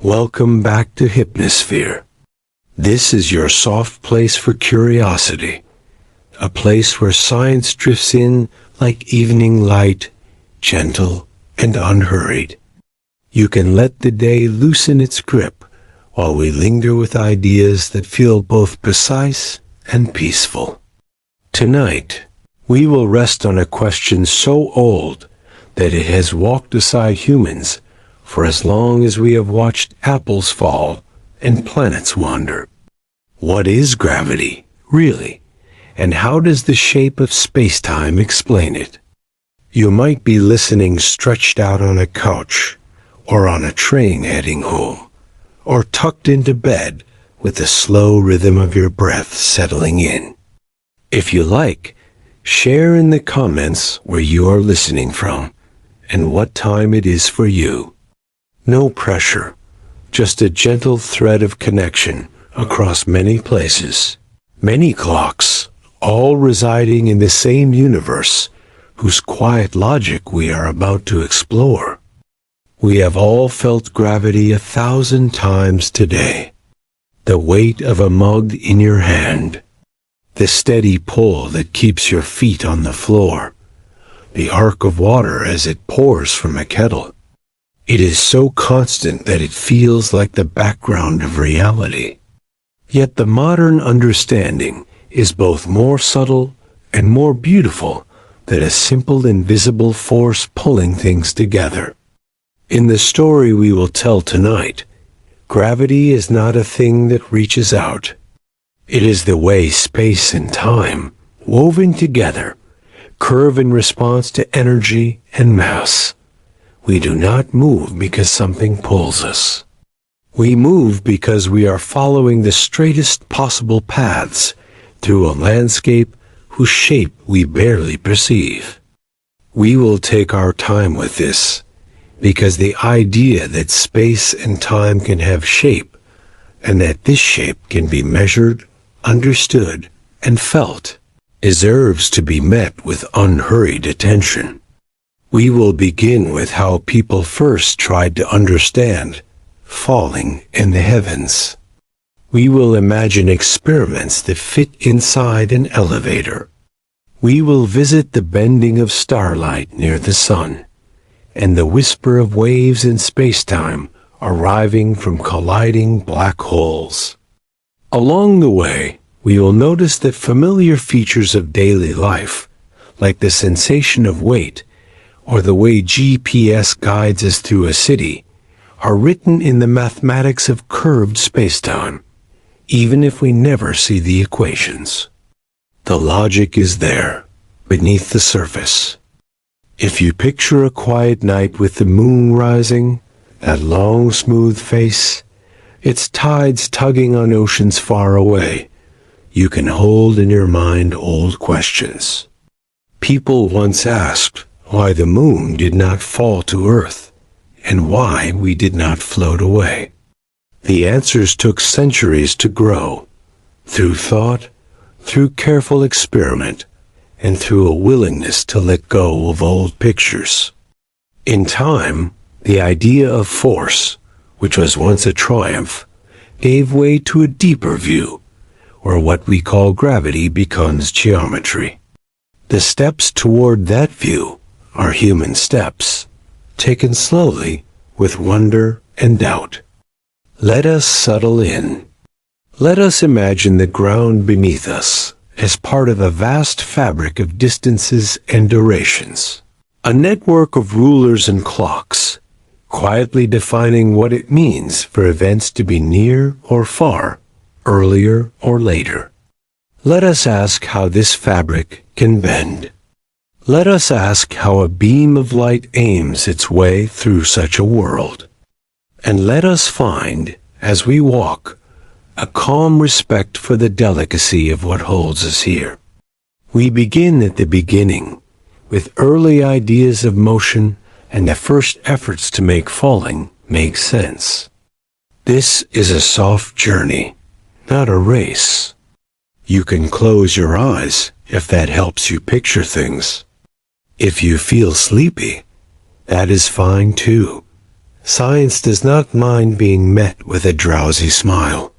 Welcome back to Hypnosphere. This is your soft place for curiosity, a place where science drifts in like evening light, gentle and unhurried. You can let the day loosen its grip while we linger with ideas that feel both precise and peaceful. Tonight, we will rest on a question so old that it has walked beside humans for as long as we have watched apples fall and planets wander. What is gravity, really? And how does the shape of space-time explain it? You might be listening stretched out on a couch, or on a train heading home, or tucked into bed with the slow rhythm of your breath settling in. If you like, share in the comments where you are listening from and what time it is for you. No pressure, just a gentle thread of connection across many places, many clocks, all residing in the same universe whose quiet logic we are about to explore. We have all felt gravity 1,000 times today. The weight of a mug in your hand, the steady pull that keeps your feet on the floor, the arc of water as it pours from a kettle. It is so constant that it feels like the background of reality. Yet the modern understanding is both more subtle and more beautiful than a simple invisible force pulling things together. In the story we will tell tonight, gravity is not a thing that reaches out. It is the way space and time, woven together, curve in response to energy and mass. We do not move because something pulls us. We move because we are following the straightest possible paths through a landscape whose shape we barely perceive. We will take our time with this, because the idea that space and time can have shape, and that this shape can be measured, understood, and felt, deserves to be met with unhurried attention. We will begin with how people first tried to understand falling in the heavens. We will imagine experiments that fit inside an elevator. We will visit the bending of starlight near the sun, and the whisper of waves in space-time arriving from colliding black holes. Along the way, we will notice that familiar features of daily life, like the sensation of weight, or the way GPS guides us through a city, are written in the mathematics of curved spacetime, even if we never see the equations. The logic is there, beneath the surface. If you picture a quiet night with the moon rising, that long smooth face, its tides tugging on oceans far away, you can hold in your mind old questions. People once asked why the moon did not fall to Earth, and why we did not float away. The answers took centuries to grow, through thought, through careful experiment, and through a willingness to let go of old pictures. In time, the idea of force, which was once a triumph, gave way to a deeper view, where what we call gravity becomes geometry. The steps toward that view are human steps, taken slowly with wonder and doubt. Let us settle in. Let us imagine the ground beneath us as part of a vast fabric of distances and durations, a network of rulers and clocks, quietly defining what it means for events to be near or far, earlier or later. Let us ask how this fabric can bend. Let us ask how a beam of light aims its way through such a world. And let us find, as we walk, a calm respect for the delicacy of what holds us here. We begin at the beginning, with early ideas of motion and the first efforts to make falling make sense. This is a soft journey, not a race. You can close your eyes if that helps you picture things. If you feel sleepy, that is fine too. Science does not mind being met with a drowsy smile.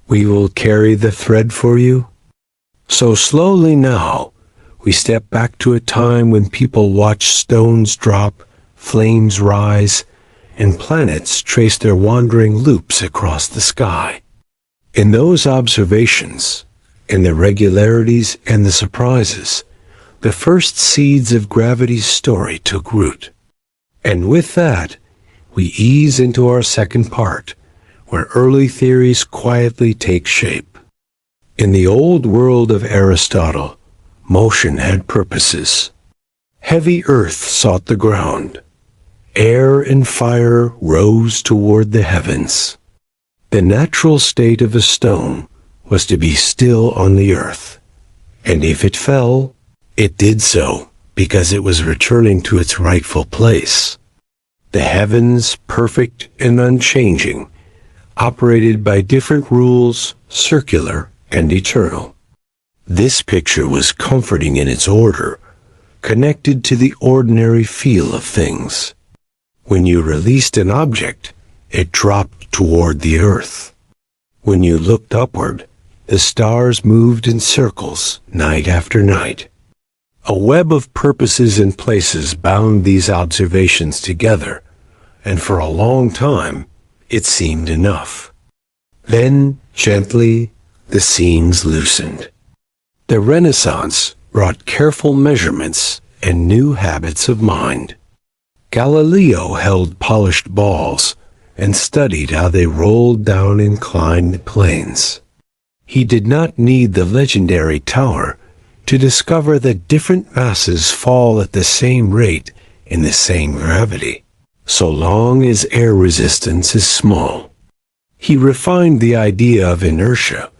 We will carry the thread for you. So slowly now, we step back to a time when people watched stones drop, flames rise, and planets trace their wandering loops across the sky. In those observations, in the regularities and the surprises, the first seeds of gravity's story took root. And with that, we ease into our second part, where early theories quietly take shape. In the old world of Aristotle, motion had purposes. Heavy earth sought the ground. Air and fire rose toward the heavens. The natural state of a stone was to be still on the earth, and if it fell, it did so because it was returning to its rightful place. The heavens, perfect and unchanging, operated by different rules, circular and eternal. This picture was comforting in its order, connected to the ordinary feel of things. When you released an object, it dropped toward the earth. When you looked upward, the stars moved in circles night after night. A web of purposes and places bound these observations together, and for a long time, it seemed enough. Then, gently, the seams loosened. The Renaissance brought careful measurements and new habits of mind. Galileo held polished balls and studied how they rolled down inclined planes. He did not need the legendary tower to discover that different masses fall at the same rate in the same gravity, so long as air resistance is small. He refined the idea of inertia,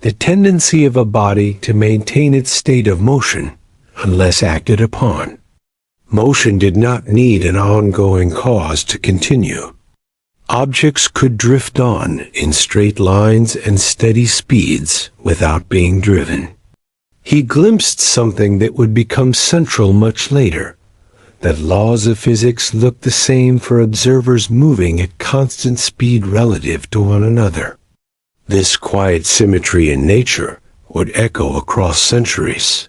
the tendency of a body to maintain its state of motion unless acted upon. Motion did not need an ongoing cause to continue. Objects could drift on in straight lines and steady speeds without being driven. He glimpsed something that would become central much later, that laws of physics looked the same for observers moving at constant speed relative to one another. This quiet symmetry in nature would echo across centuries.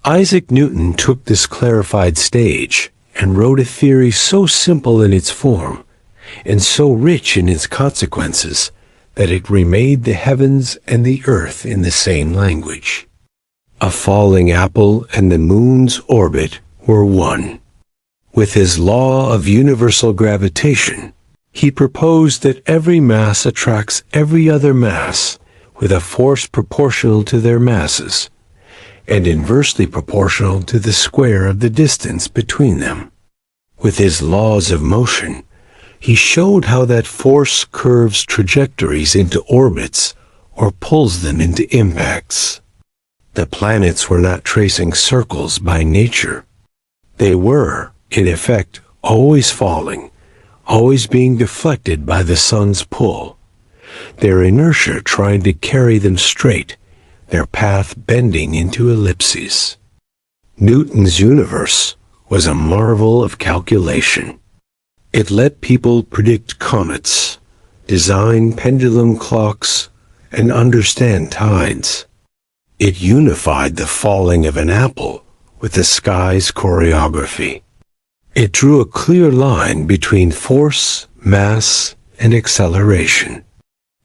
Isaac Newton took this clarified stage and wrote a theory so simple in its form and so rich in its consequences that it remade the heavens and the earth in the same language. A falling apple and the moon's orbit were one. With his law of universal gravitation, he proposed that every mass attracts every other mass with a force proportional to their masses, and inversely proportional to the square of the distance between them. With his laws of motion, he showed how that force curves trajectories into orbits or pulls them into impacts. The planets were not tracing circles by nature. They were, in effect, always falling, always being deflected by the sun's pull, their inertia trying to carry them straight, their path bending into ellipses. Newton's universe was a marvel of calculation. It let people predict comets, design pendulum clocks, and understand tides. It unified the falling of an apple with the sky's choreography. It drew a clear line between force, mass, and acceleration.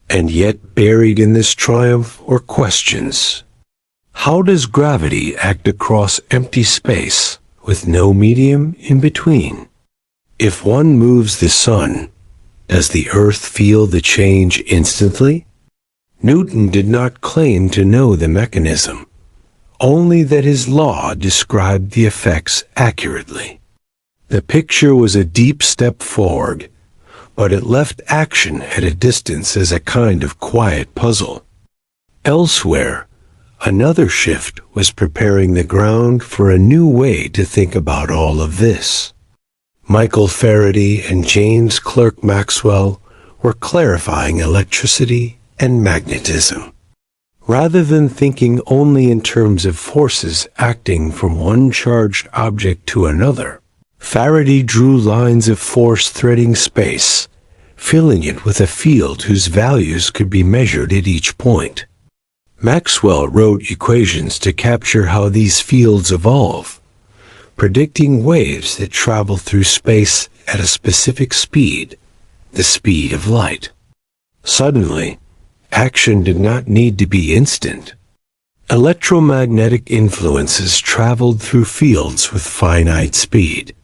And yet buried in this triumph were questions. How does gravity act across empty space with no medium in between? If one moves the sun, does the earth feel the change instantly? Newton did not claim to know the mechanism, only that his law described the effects accurately. The picture was a deep step forward, but it left action at a distance as a kind of quiet puzzle. Elsewhere, another shift was preparing the ground for a new way to think about all of this. Michael Faraday and James Clerk Maxwell were clarifying electricity and magnetism. Rather than thinking only in terms of forces acting from one charged object to another, Faraday drew lines of force threading space, filling it with a field whose values could be measured at each point. Maxwell wrote equations to capture how these fields evolve, predicting waves that travel through space at a specific speed, the speed of light. Suddenly, action did not need to be instant. Electromagnetic influences traveled through fields with finite speed.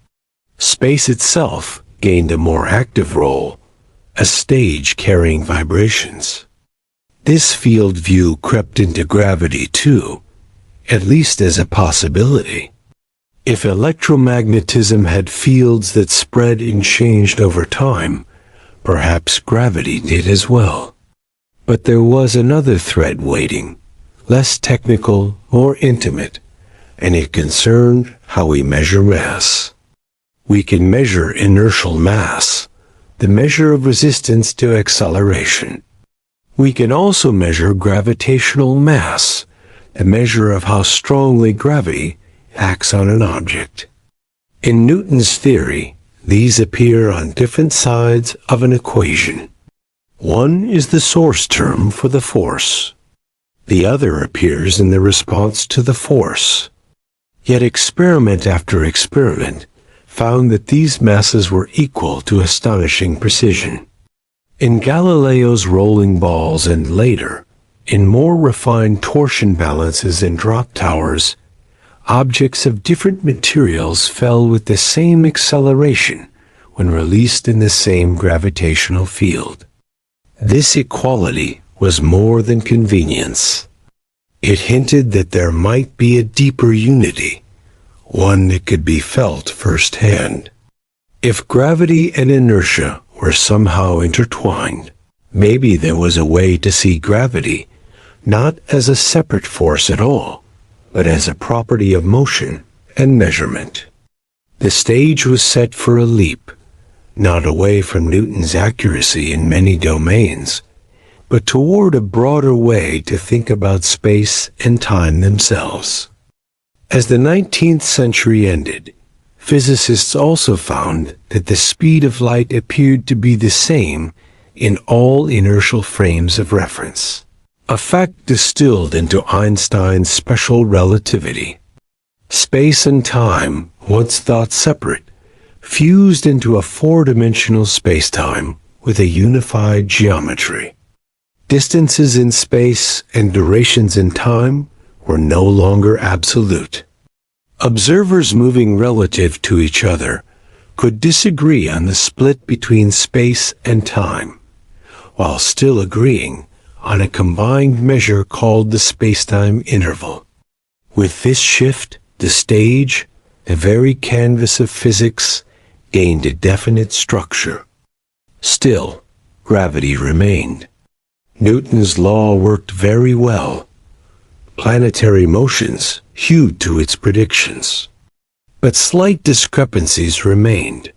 Space itself gained a more active role, a stage carrying vibrations. This field view crept into gravity too, at least as a possibility. If electromagnetism had fields that spread and changed over time, perhaps gravity did as well. But there was another thread waiting, less technical, more intimate, and it concerned how we measure mass. We can measure inertial mass, the measure of resistance to acceleration. We can also measure gravitational mass, a measure of how strongly gravity acts on an object. In Newton's theory, these appear on different sides of an equation. One is the source term for the force. The other appears in the response to the force. Yet experiment after experiment found that these masses were equal to astonishing precision. In Galileo's rolling balls and later, in more refined torsion balances and drop towers, objects of different materials fell with the same acceleration when released in the same gravitational field. This equality was more than convenience. It hinted that there might be a deeper unity, one that could be felt firsthand. If gravity and inertia were somehow intertwined, maybe there was a way to see gravity not as a separate force at all, but as a property of motion and measurement. The stage was set for a leap, not away from Newton's accuracy in many domains, but toward a broader way to think about space and time themselves. As the 19th century ended, physicists also found that the speed of light appeared to be the same in all inertial frames of reference, a fact distilled into Einstein's special relativity. Space and time, once thought separate, fused into a four-dimensional spacetime with a unified geometry. Distances in space and durations in time were no longer absolute. Observers moving relative to each other could disagree on the split between space and time, while still agreeing on a combined measure called the spacetime interval. With this shift, the stage, the very canvas of physics, gained a definite structure. Still, gravity remained. Newton's law worked very well. Planetary motions hewed to its predictions. But slight discrepancies remained,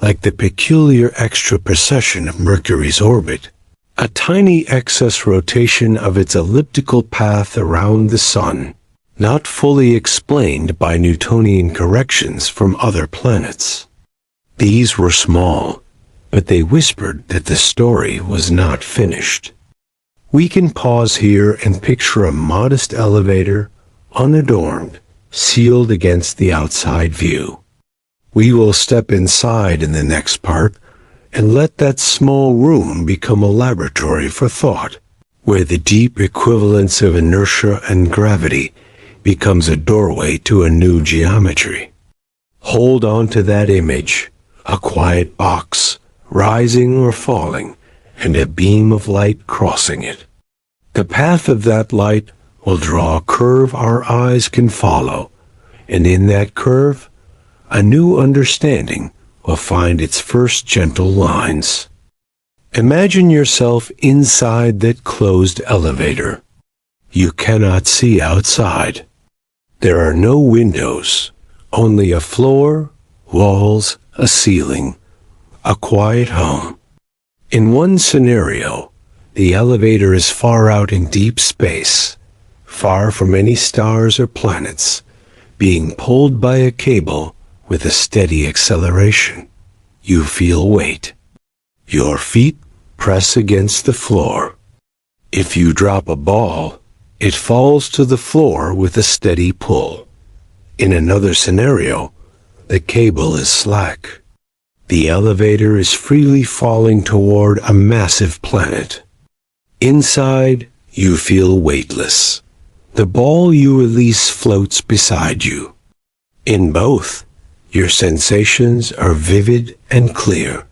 like the peculiar extra precession of Mercury's orbit, a tiny excess rotation of its elliptical path around the Sun, not fully explained by Newtonian corrections from other planets. These were small, but they whispered that the story was not finished. We can pause here and picture a modest elevator, unadorned, sealed against the outside view. We will step inside in the next part and let that small room become a laboratory for thought, where the deep equivalence of inertia and gravity becomes a doorway to a new geometry. Hold on to that image, a quiet box, rising or falling, and a beam of light crossing it. The path of that light will draw a curve our eyes can follow, and in that curve, a new understanding will find its first gentle lines. Imagine yourself inside that closed elevator. You cannot see outside. There are no windows, only a floor, walls, a ceiling, a quiet home. In one scenario, the elevator is far out in deep space, far from any stars or planets, being pulled by a cable with a steady acceleration. You feel weight. Your feet press against the floor. If you drop a ball, it falls to the floor with a steady pull. In another scenario, the cable is slack. The elevator is freely falling toward a massive planet. Inside, you feel weightless. The ball you release floats beside you. In both, your sensations are vivid and clear.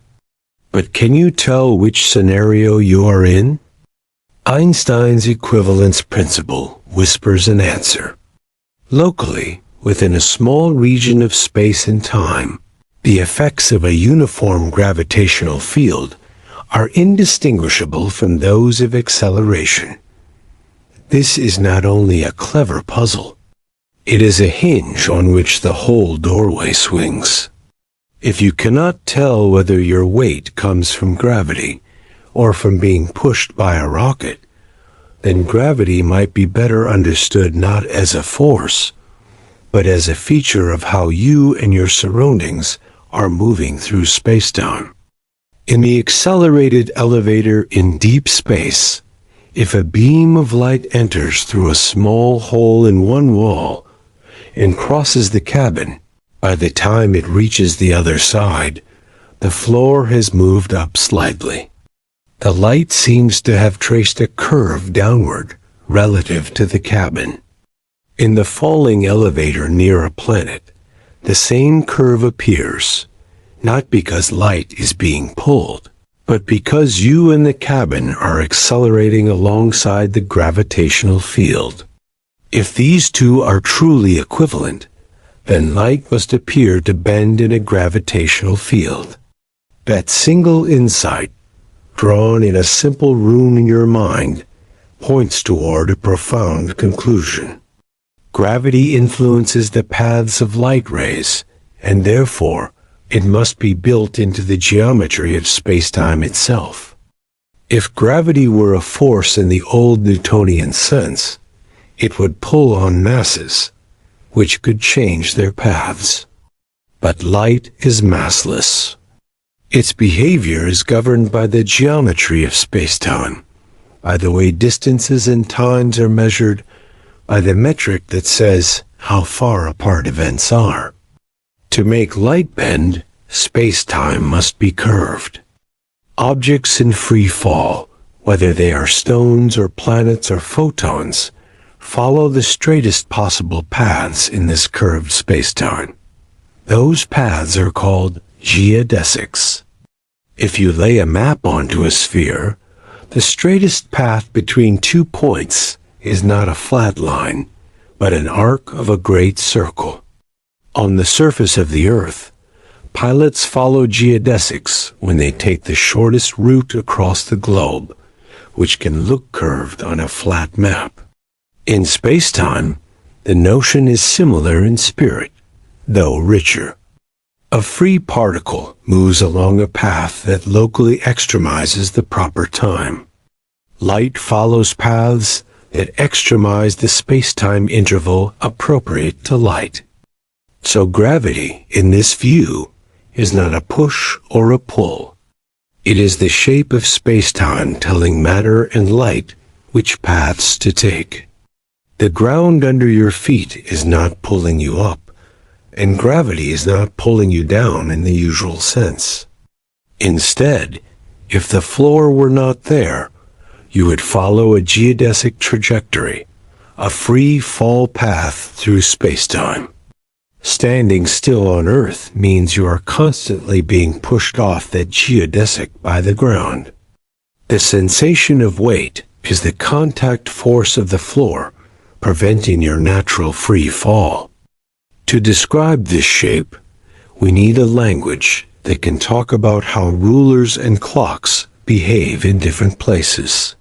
But can you tell which scenario you are in? Einstein's equivalence principle whispers an answer. Locally, within a small region of space and time, the effects of a uniform gravitational field are indistinguishable from those of acceleration. This is not only a clever puzzle, it is a hinge on which the whole doorway swings. If you cannot tell whether your weight comes from gravity or from being pushed by a rocket, then gravity might be better understood not as a force, but as a feature of how you and your surroundings are moving through spacetime. In the accelerated elevator in deep space, if a beam of light enters through a small hole in one wall and crosses the cabin, by the time it reaches the other side, the floor has moved up slightly. The light seems to have traced a curve downward relative to the cabin. In the falling elevator near a planet, the same curve appears, not because light is being pulled, but because you and the cabin are accelerating alongside the gravitational field. If these two are truly equivalent, then light must appear to bend in a gravitational field. That single insight, drawn in a simple rune in your mind, points toward a profound conclusion. Gravity influences the paths of light rays, and therefore, it must be built into the geometry of spacetime itself. If gravity were a force in the old Newtonian sense, it would pull on masses, which could change their paths. But light is massless. Its behavior is governed by the geometry of spacetime, by the way distances and times are measured, by the metric that says how far apart events are. To make light bend, spacetime must be curved. Objects in free fall, whether they are stones or planets or photons, follow the straightest possible paths in this curved spacetime. Those paths are called geodesics. If you lay a map onto a sphere, the straightest path between 2 points is not a flat line, but an arc of a great circle. On the surface of the Earth, pilots follow geodesics when they take the shortest route across the globe, which can look curved on a flat map. In spacetime, the notion is similar in spirit, though richer. A free particle moves along a path that locally extremizes the proper time. Light follows paths that extremize the spacetime interval appropriate to light. So gravity, in this view, is not a push or a pull. It is the shape of spacetime telling matter and light which paths to take. The ground under your feet is not pulling you up, and gravity is not pulling you down in the usual sense. Instead, if the floor were not there, you would follow a geodesic trajectory, a free fall path through spacetime. Standing still on Earth means you are constantly being pushed off that geodesic by the ground. The sensation of weight is the contact force of the floor, preventing your natural free fall. To describe this shape, we need a language that can talk about how rulers and clocks behave in different places.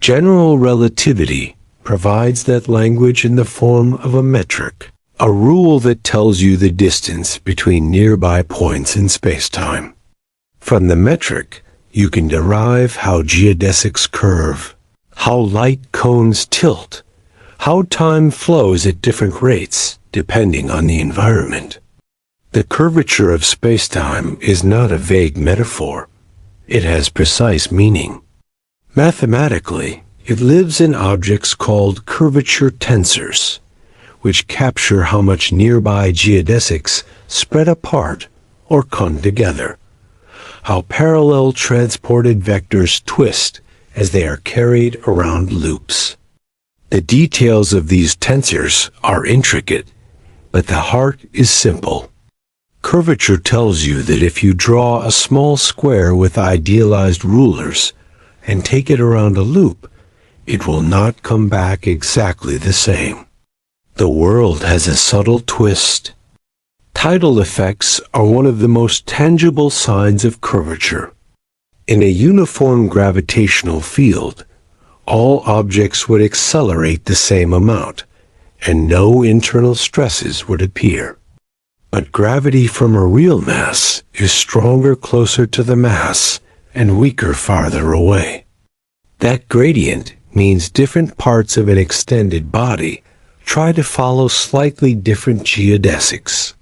General relativity provides that language in the form of a metric, a rule that tells you the distance between nearby points in spacetime. From the metric, you can derive how geodesics curve, how light cones tilt, how time flows at different rates depending on the environment. The curvature of spacetime is not a vague metaphor. It has precise meaning. Mathematically, it lives in objects called curvature tensors, which capture how much nearby geodesics spread apart or come together, how parallel transported vectors twist as they are carried around loops. The details of these tensors are intricate, but the heart is simple. Curvature tells you that if you draw a small square with idealized rulers and take it around a loop, it will not come back exactly the same. The world has a subtle twist. Tidal effects are one of the most tangible signs of curvature. In a uniform gravitational field, all objects would accelerate the same amount, and no internal stresses would appear. But gravity from a real mass is stronger closer to the mass and weaker farther away. That gradient means different parts of an extended body try to follow slightly different geodesics.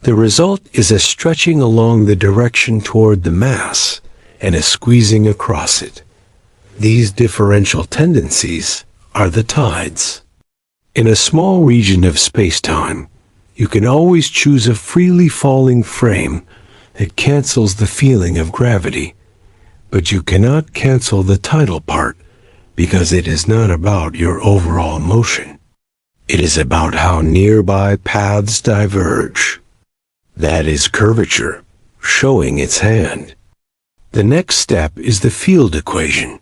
The result is a stretching along the direction toward the mass and a squeezing across it. These differential tendencies are the tides. In a small region of spacetime, you can always choose a freely falling frame that cancels the feeling of gravity, but you cannot cancel the tidal part because it is not about your overall motion. It is about how nearby paths diverge. That is curvature, showing its hand. The next step is the field equation,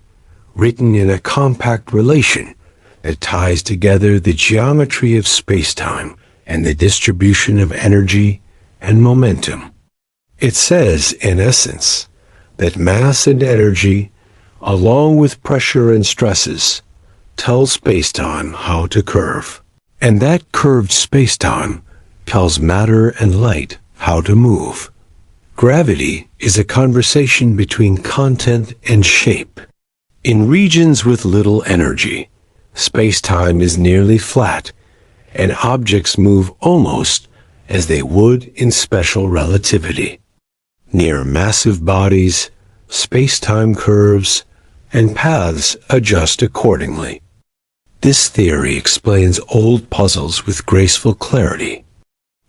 written in a compact relation that ties together the geometry of spacetime and the distribution of energy and momentum. It says, in essence, that mass and energy, along with pressure and stresses, tell spacetime how to curve. And that curved spacetime tells matter and light how to move. Gravity is a conversation between content and shape. In regions with little energy, spacetime is nearly flat, and objects move almost as they would in special relativity. Near massive bodies, spacetime curves, and paths adjust accordingly. This theory explains old puzzles with graceful clarity.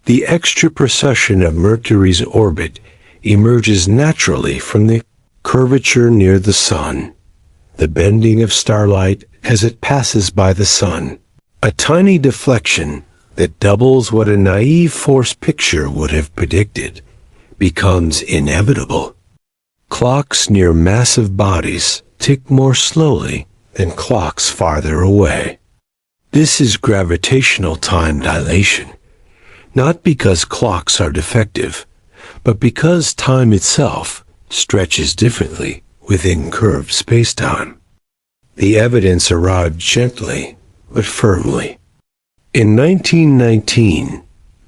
The extra precession of Mercury's orbit emerges naturally from the curvature near the Sun, the bending of starlight as it passes by the Sun. A tiny deflection that doubles what a naive force picture would have predicted becomes inevitable. Clocks near massive bodies tick more slowly than clocks farther away. This is gravitational time dilation, not because clocks are defective, but because time itself stretches differently within curved spacetime. The evidence arrived gently but firmly. In 1919,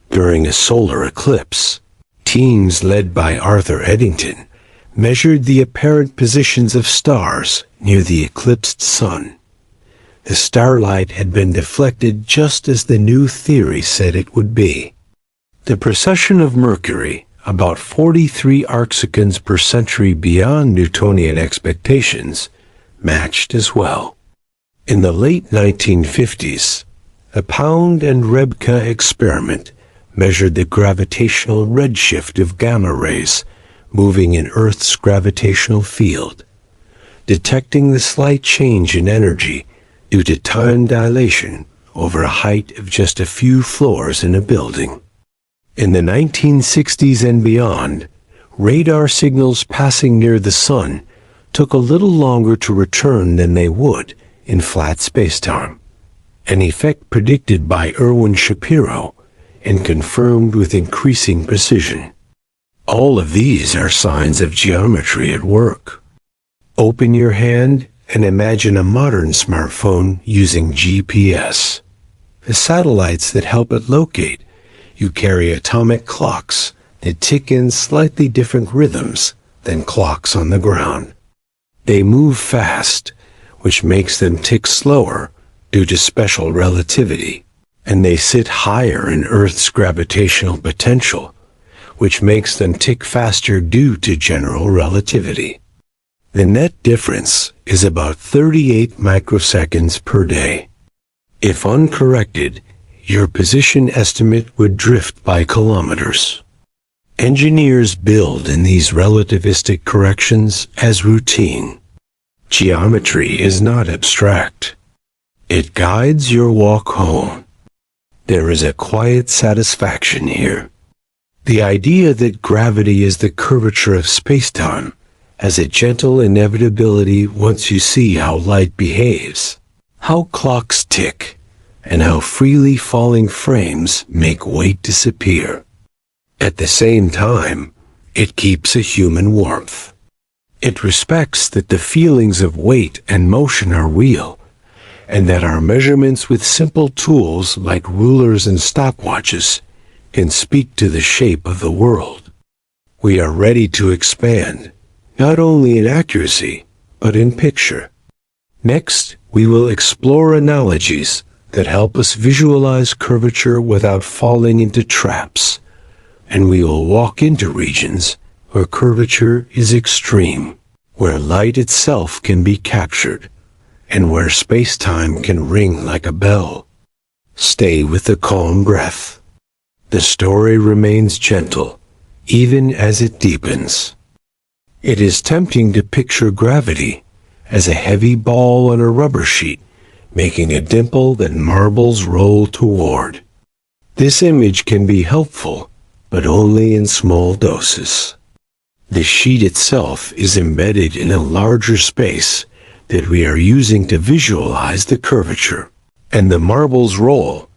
during a solar eclipse, teams led by Arthur Eddington measured the apparent positions of stars near the eclipsed sun. The starlight had been deflected just as the new theory said it would be. The precession of Mercury, about 43 arcseconds per century beyond Newtonian expectations, matched as well. In the late 1950s, a Pound and Rebka experiment measured the gravitational redshift of gamma rays moving in Earth's gravitational field, detecting the slight change in energy due to time dilation over a height of just a few floors in a building. In the 1960s and beyond, radar signals passing near the Sun took a little longer to return than they would in flat spacetime, an effect predicted by Erwin Shapiro and confirmed with increasing precision. All of these are signs of geometry at work. Open your hand and imagine a modern smartphone using GPS. The satellites that help it locate you carry atomic clocks that tick in slightly different rhythms than clocks on the ground. They move fast, which makes them tick slower due to special relativity, and they sit higher in Earth's gravitational potential, which makes them tick faster due to general relativity. The net difference is about 38 microseconds per day. If uncorrected, your position estimate would drift by kilometers. Engineers build in these relativistic corrections as routine. Geometry is not abstract. It guides your walk home. There is a quiet satisfaction here. The idea that gravity is the curvature of spacetime has a gentle inevitability once you see how light behaves, how clocks tick, and how freely falling frames make weight disappear. At the same time, it keeps a human warmth. It respects that the feelings of weight and motion are real, and that our measurements with simple tools like rulers and stopwatches can speak to the shape of the world. We are ready to expand, not only in accuracy, but in picture. Next, we will explore analogies that help us visualize curvature without falling into traps, and we will walk into regions where curvature is extreme, where light itself can be captured, and where space-time can ring like a bell. Stay with a calm breath. The story remains gentle, even as it deepens. It is tempting to picture gravity as a heavy ball on a rubber sheet, making a dimple that marbles roll toward. This image can be helpful, but only in small doses. The sheet itself is embedded in a larger space that we are using to visualize the curvature, and the marbles roll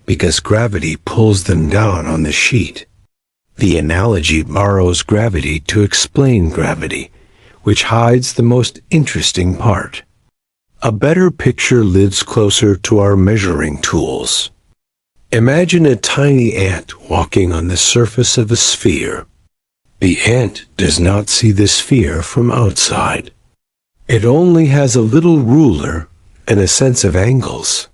because gravity pulls them down on the sheet. The analogy borrows gravity to explain gravity, which hides the most interesting part. A better picture lives closer to our measuring tools. Imagine a tiny ant walking on the surface of a sphere. The ant does not see the sphere from outside. It only has a little ruler and a sense of angles.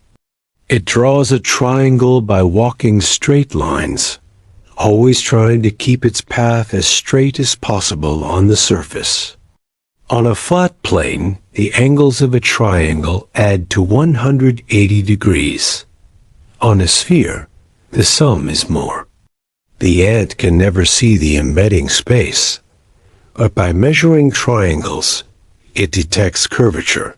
It draws a triangle by walking straight lines, always trying to keep its path as straight as possible on the surface. On a flat plane, the angles of a triangle add to 180 degrees. On a sphere, the sum is more. The ant can never see the embedding space, but by measuring triangles, it detects curvature.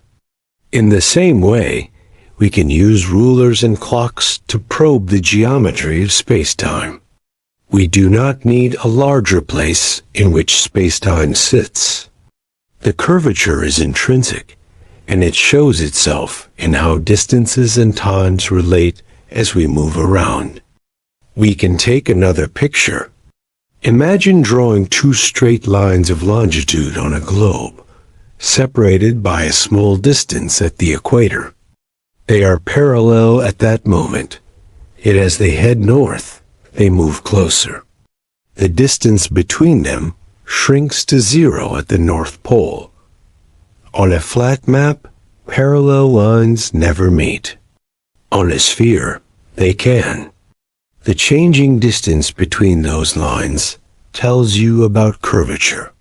In the same way, we can use rulers and clocks to probe the geometry of spacetime. We do not need a larger place in which spacetime sits. The curvature is intrinsic, and it shows itself in how distances and times relate as we move around. We can take another picture. Imagine drawing two straight lines of longitude on a globe, separated by a small distance at the equator. They are parallel at that moment, yet as they head north, they move closer. The distance between them shrinks to zero at the North Pole. On a flat map, parallel lines never meet. On a sphere, they can. The changing distance between those lines tells you about curvature.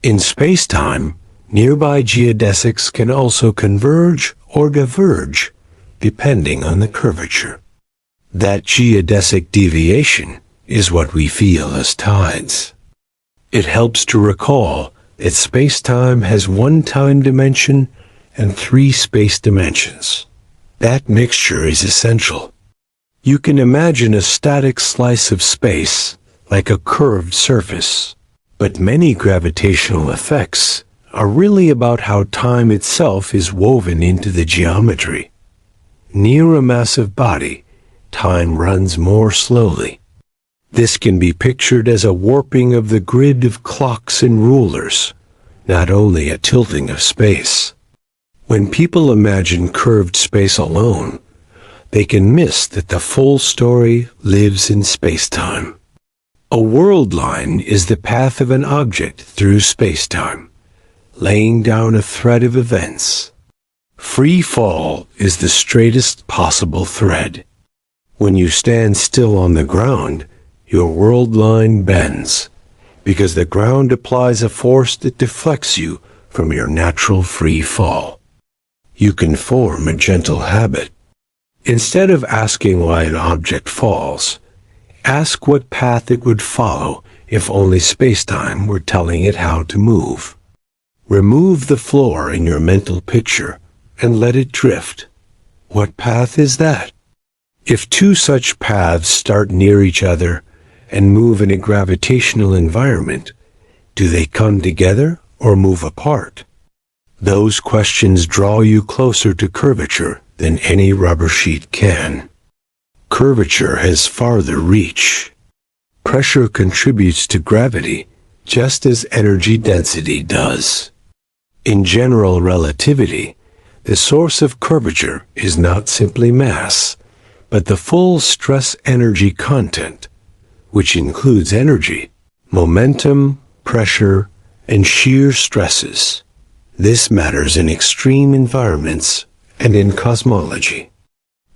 In spacetime, nearby geodesics can also converge or diverge, depending on the curvature. That geodesic deviation is what we feel as tides. It helps to recall that spacetime has one time dimension and three space dimensions. That mixture is essential. You can imagine a static slice of space like a curved surface, but many gravitational effects are really about how time itself is woven into the geometry. Near a massive body, time runs more slowly. This can be pictured as a warping of the grid of clocks and rulers, not only a tilting of space. When people imagine curved space alone, they can miss that the full story lives in spacetime. A world line is the path of an object through spacetime, laying down a thread of events. Free fall is the straightest possible thread. When you stand still on the ground, your world line bends, because the ground applies a force that deflects you from your natural free fall. You can form a gentle habit. Instead of asking why an object falls, ask what path it would follow if only spacetime were telling it how to move. Remove the floor in your mental picture and let it drift. What path is that? If two such paths start near each other and move in a gravitational environment, do they come together or move apart? Those questions draw you closer to curvature than any rubber sheet can. Curvature has farther reach. Pressure contributes to gravity just as energy density does. In general relativity, the source of curvature is not simply mass, but the full stress-energy content, which includes energy, momentum, pressure, and shear stresses. This matters in extreme environments and in cosmology.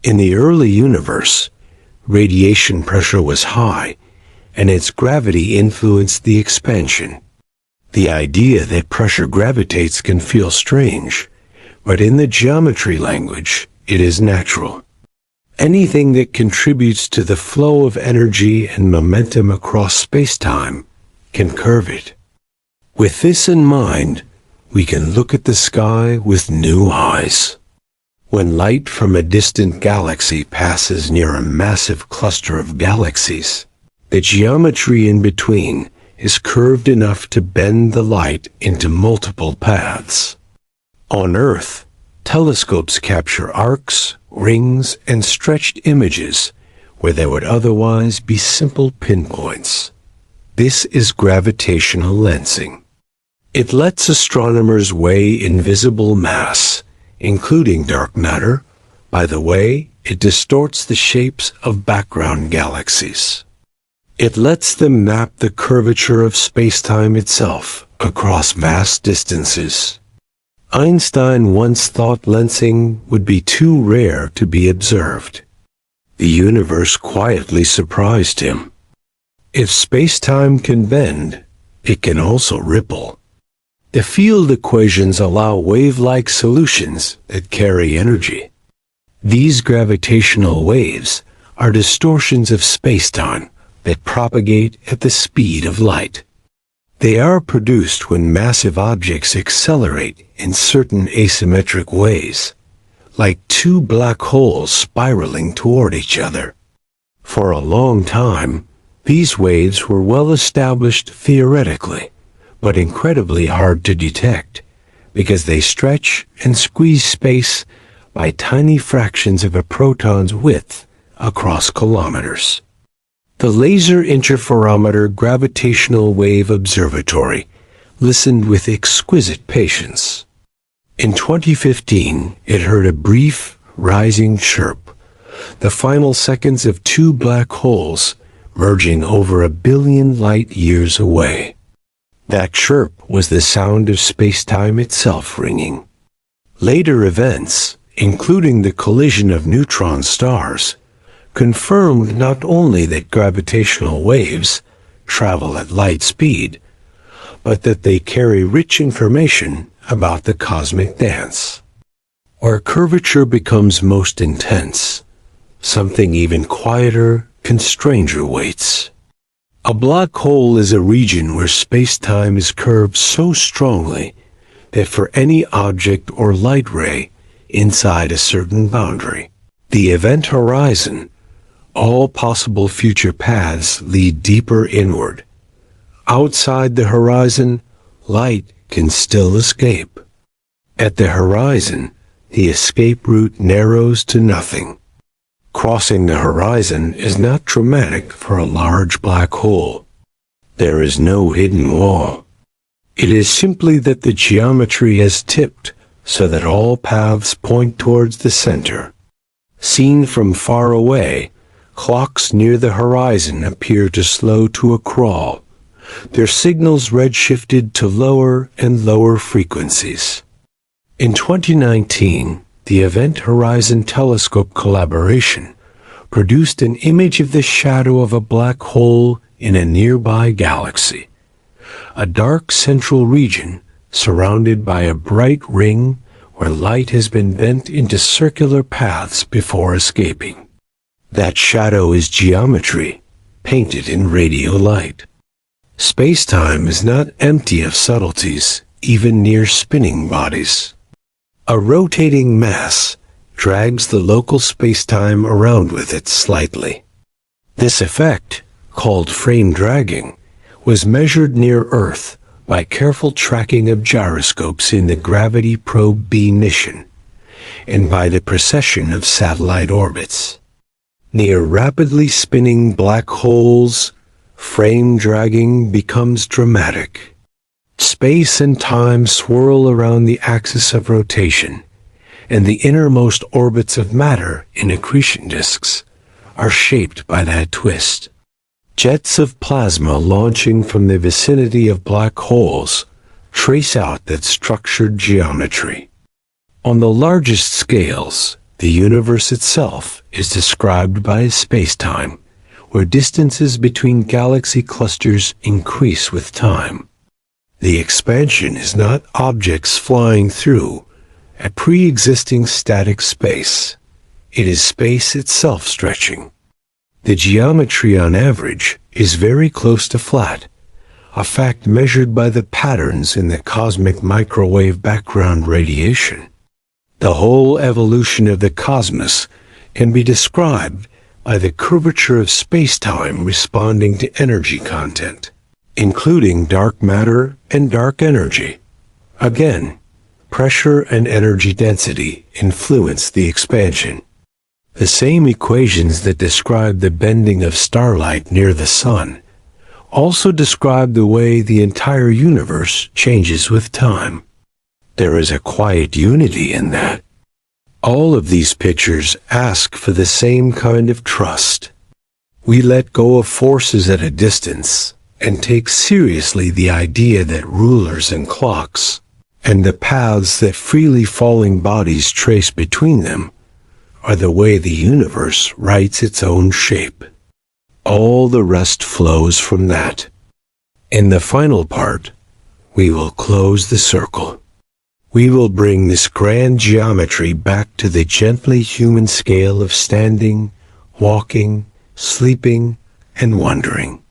In the early universe, radiation pressure was high, and its gravity influenced the expansion. The idea that pressure gravitates can feel strange, but in the geometry language, it is natural. Anything that contributes to the flow of energy and momentum across spacetime can curve it. With this in mind, we can look at the sky with new eyes. When light from a distant galaxy passes near a massive cluster of galaxies, the geometry in between is curved enough to bend the light into multiple paths. On Earth, telescopes capture arcs, rings, and stretched images where there would otherwise be simple pinpoints. This is gravitational lensing. It lets astronomers weigh invisible mass, including dark matter. By the way, it distorts the shapes of background galaxies. It lets them map the curvature of spacetime itself across vast distances. Einstein once thought lensing would be too rare to be observed. The universe quietly surprised him. If spacetime can bend, it can also ripple. The field equations allow wave-like solutions that carry energy. These gravitational waves are distortions of spacetime that propagate at the speed of light. They are produced when massive objects accelerate in certain asymmetric ways, like two black holes spiraling toward each other. For a long time, these waves were well established theoretically, but incredibly hard to detect, because they stretch and squeeze space by tiny fractions of a proton's width across kilometers. The Laser Interferometer Gravitational Wave Observatory listened with exquisite patience. In 2015, it heard a brief, rising chirp, the final seconds of two black holes merging over 1 billion light-years away. That chirp was the sound of spacetime itself ringing. Later events, including the collision of neutron stars, confirmed not only that gravitational waves travel at light speed, but that they carry rich information about the cosmic dance. Where curvature becomes most intense, something even quieter and stranger waits. A black hole is a region where spacetime is curved so strongly that for any object or light ray inside a certain boundary, the event horizon, all possible future paths lead deeper inward. Outside the horizon, light can still escape. At the horizon, the escape route narrows to nothing. Crossing the horizon is not traumatic for a large black hole. There is no hidden wall. It is simply that the geometry has tipped so that all paths point towards the center. Seen from far away, clocks near the horizon appear to slow to a crawl, their signals redshifted to lower and lower frequencies. In 2019, the Event Horizon Telescope collaboration produced an image of the shadow of a black hole in a nearby galaxy, a dark central region surrounded by a bright ring where light has been bent into circular paths before escaping. That shadow is geometry, painted in radio light. Space-time is not empty of subtleties, even near spinning bodies. A rotating mass drags the local space-time around with it slightly. This effect, called frame dragging, was measured near Earth by careful tracking of gyroscopes in the Gravity Probe B mission, and by the precession of satellite orbits. Near rapidly spinning black holes, frame dragging becomes dramatic. Space and time swirl around the axis of rotation, and the innermost orbits of matter in accretion disks are shaped by that twist. Jets of plasma launching from the vicinity of black holes trace out that structured geometry. On the largest scales, the universe itself is described by space-time, where distances between galaxy clusters increase with time. The expansion is not objects flying through a pre-existing static space. It is space itself stretching. The geometry on average is very close to flat, a fact measured by the patterns in the cosmic microwave background radiation. The whole evolution of the cosmos can be described by the curvature of space-time responding to energy content, including dark matter and dark energy. Again, pressure and energy density influence the expansion. The same equations that describe the bending of starlight near the sun also describe the way the entire universe changes with time. There is a quiet unity in that. All of these pictures ask for the same kind of trust. We let go of forces at a distance and take seriously the idea that rulers and clocks, and the paths that freely falling bodies trace between them, are the way the universe writes its own shape. All the rest flows from that. In the final part, we will close the circle. We will bring this grand geometry back to the gently human scale of standing, walking, sleeping, and wondering.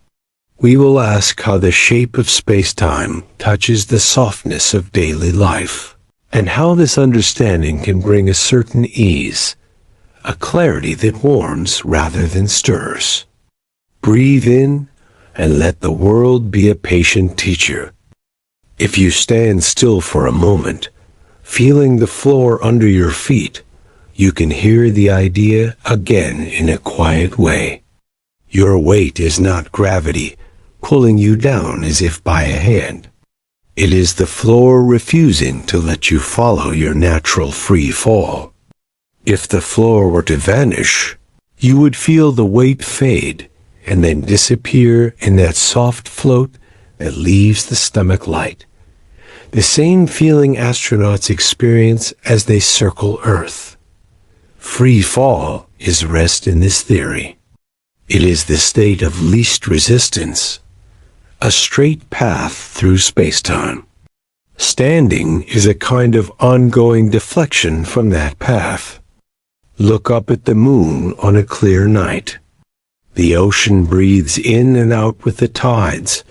We will ask how the shape of space-time touches the softness of daily life, and how this understanding can bring a certain ease, a clarity that warms rather than stirs. Breathe in and let the world be a patient teacher. If you stand still for a moment, feeling the floor under your feet, you can hear the idea again in a quiet way. Your weight is not gravity pulling you down as if by a hand. It is the floor refusing to let you follow your natural free fall. If the floor were to vanish, you would feel the weight fade and then disappear in that soft float that leaves the stomach light. The same feeling astronauts experience as they circle Earth. Free fall is rest in this theory. It is the state of least resistance, a straight path through space-time. Standing is a kind of ongoing deflection from that path. Look up at the moon on a clear night. The ocean breathes in and out with the tides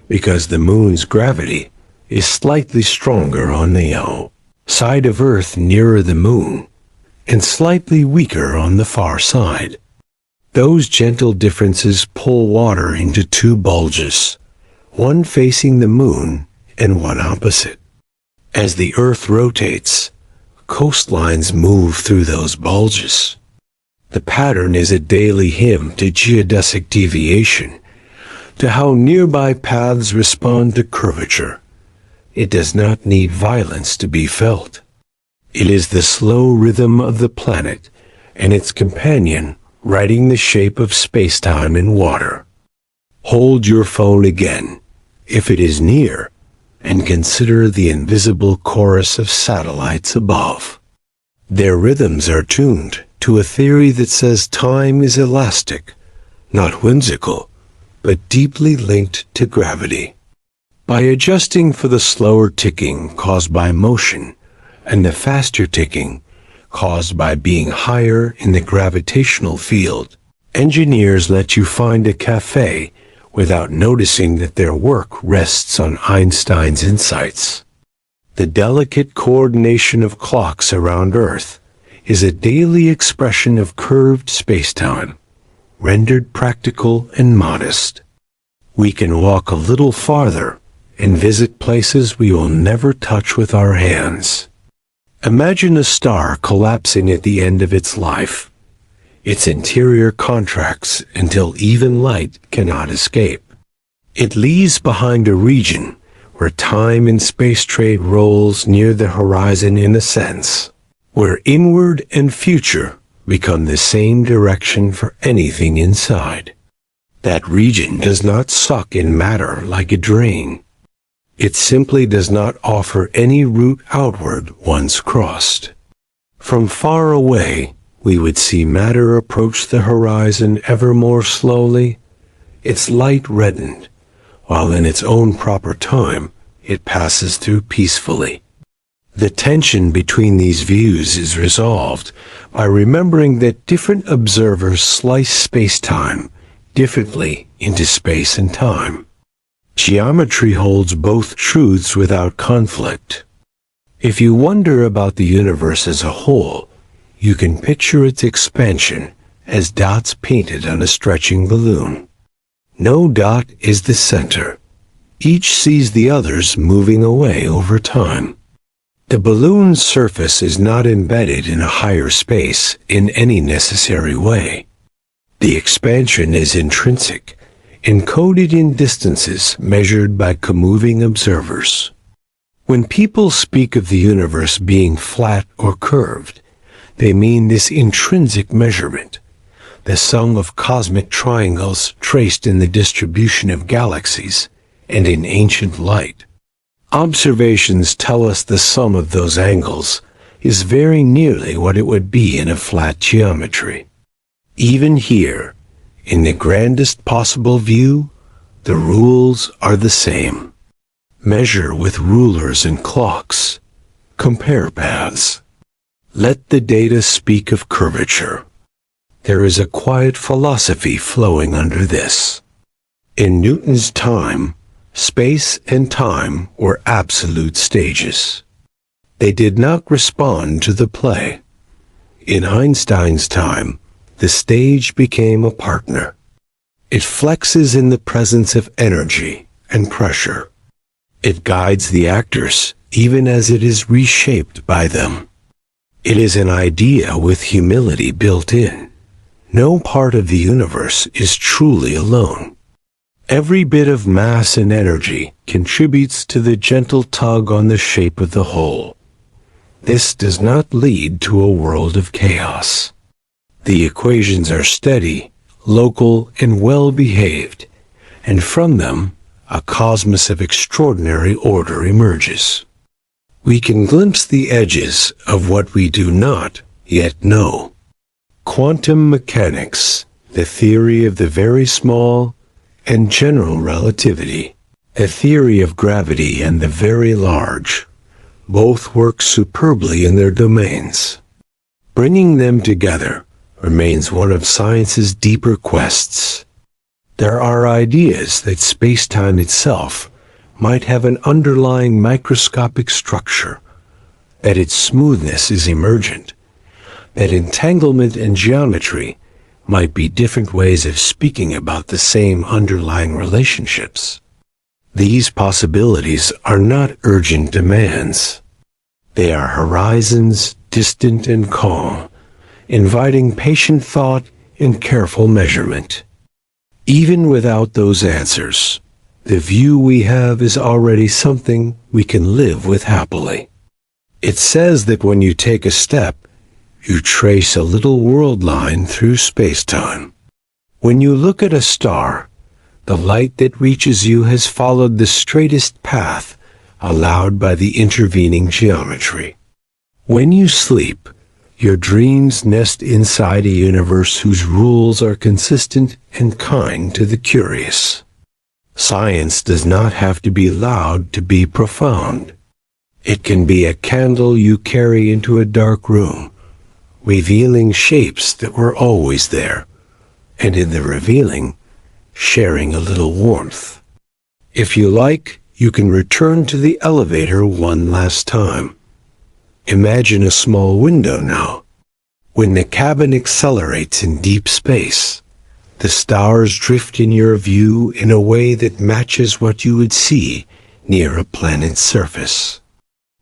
because the moon's gravity is slightly stronger on the side of Earth nearer the moon and slightly weaker on the far side. Those gentle differences pull water into two bulges, one facing the moon and one opposite. As the Earth rotates, coastlines move through those bulges. The pattern is a daily hymn to geodesic deviation, to how nearby paths respond to curvature. It does not need violence to be felt. It is the slow rhythm of the planet and its companion writing the shape of space-time in water. Hold your phone again, if it is near, and consider the invisible chorus of satellites above. Their rhythms are tuned to a theory that says time is elastic, not whimsical, but deeply linked to gravity. By adjusting for the slower ticking caused by motion and the faster ticking caused by being higher in the gravitational field, engineers let you find a cafe without noticing that their work rests on Einstein's insights. The delicate coordination of clocks around Earth is a daily expression of curved spacetime, rendered practical and modest. We can walk a little farther and visit places we will never touch with our hands. Imagine a star collapsing at the end of its life. Its interior contracts until even light cannot escape. It leaves behind a region where time and space trade rolls near the horizon in a sense, where inward and future become the same direction for anything inside. That region does not suck in matter like a drain. It simply does not offer any route outward once crossed. From far away, we would see matter approach the horizon ever more slowly, its light reddened, while in its own proper time, it passes through peacefully. The tension between these views is resolved by remembering that different observers slice space-time differently into space and time. Geometry holds both truths without conflict. If you wonder about the universe as a whole, you can picture its expansion as dots painted on a stretching balloon. No dot is the center. Each sees the others moving away over time. The balloon's surface is not embedded in a higher space in any necessary way. The expansion is intrinsic, encoded in distances measured by comoving observers. When people speak of the universe being flat or curved, they mean this intrinsic measurement, the sum of cosmic triangles traced in the distribution of galaxies and in ancient light. Observations tell us the sum of those angles is very nearly what it would be in a flat geometry. Even here, in the grandest possible view, the rules are the same. Measure with rulers and clocks. Compare paths. Let the data speak of curvature. There is a quiet philosophy flowing under this. In Newton's time, space and time were absolute stages. They did not respond to the play. In Einstein's time, the stage became a partner. It flexes in the presence of energy and pressure. It guides the actors even as it is reshaped by them. It is an idea with humility built in. No part of the universe is truly alone. Every bit of mass and energy contributes to the gentle tug on the shape of the whole. This does not lead to a world of chaos. The equations are steady, local, and well-behaved, and from them, a cosmos of extraordinary order emerges. We can glimpse the edges of what we do not yet know. Quantum mechanics, the theory of the very small, and general relativity, a theory of gravity and the very large, both work superbly in their domains. Bringing them together remains one of science's deeper quests. There are ideas that space-time itself might have an underlying microscopic structure, that its smoothness is emergent, that entanglement and geometry might be different ways of speaking about the same underlying relationships. These possibilities are not urgent demands. They are horizons distant and calm, inviting patient thought and careful measurement. Even without those answers, the view we have is already something we can live with happily. It says that when you take a step, you trace a little world line through space-time. When you look at a star, the light that reaches you has followed the straightest path allowed by the intervening geometry. When you sleep, Your dreams nest inside a universe whose rules are consistent and kind to the curious. Science does not have to be loud to be profound. It can be a candle you carry into a dark room, revealing shapes that were always there, and in the revealing, sharing a little warmth. If you like, you can return to the elevator one last time. Imagine a small window now. When the cabin accelerates in deep space, the stars drift in your view in a way that matches what you would see near a planet's surface.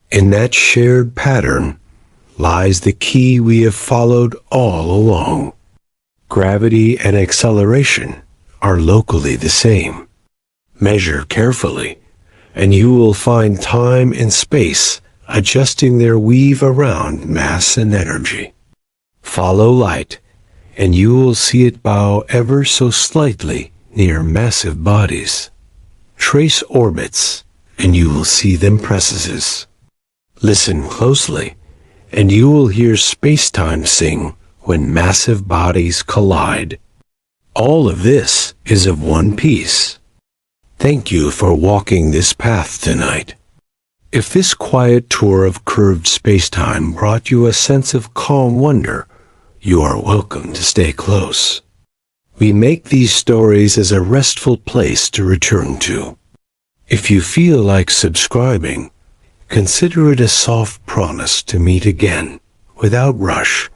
In that shared pattern lies the key we have followed all along. Gravity and acceleration are locally the same. Measure carefully, and you will find time and space adjusting their weave around mass and energy. Follow light, and you will see it bow ever so slightly near massive bodies. Trace orbits, and you will see them precipices. Listen closely, and you will hear space-time sing when massive bodies collide. All of this is of one piece. Thank you for walking this path tonight. If this quiet tour of curved spacetime brought you a sense of calm wonder, you are welcome to stay close. We make these stories as a restful place to return to. If you feel like subscribing, consider it a soft promise to meet again, without rush,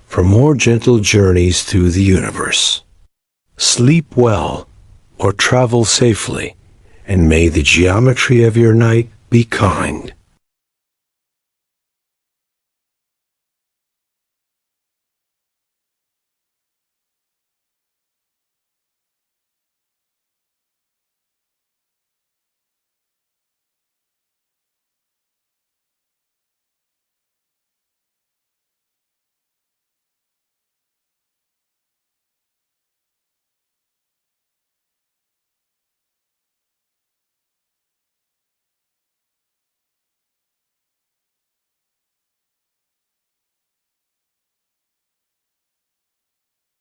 for more gentle journeys through the universe. Sleep well, or travel safely, and may the geometry of your night be kind.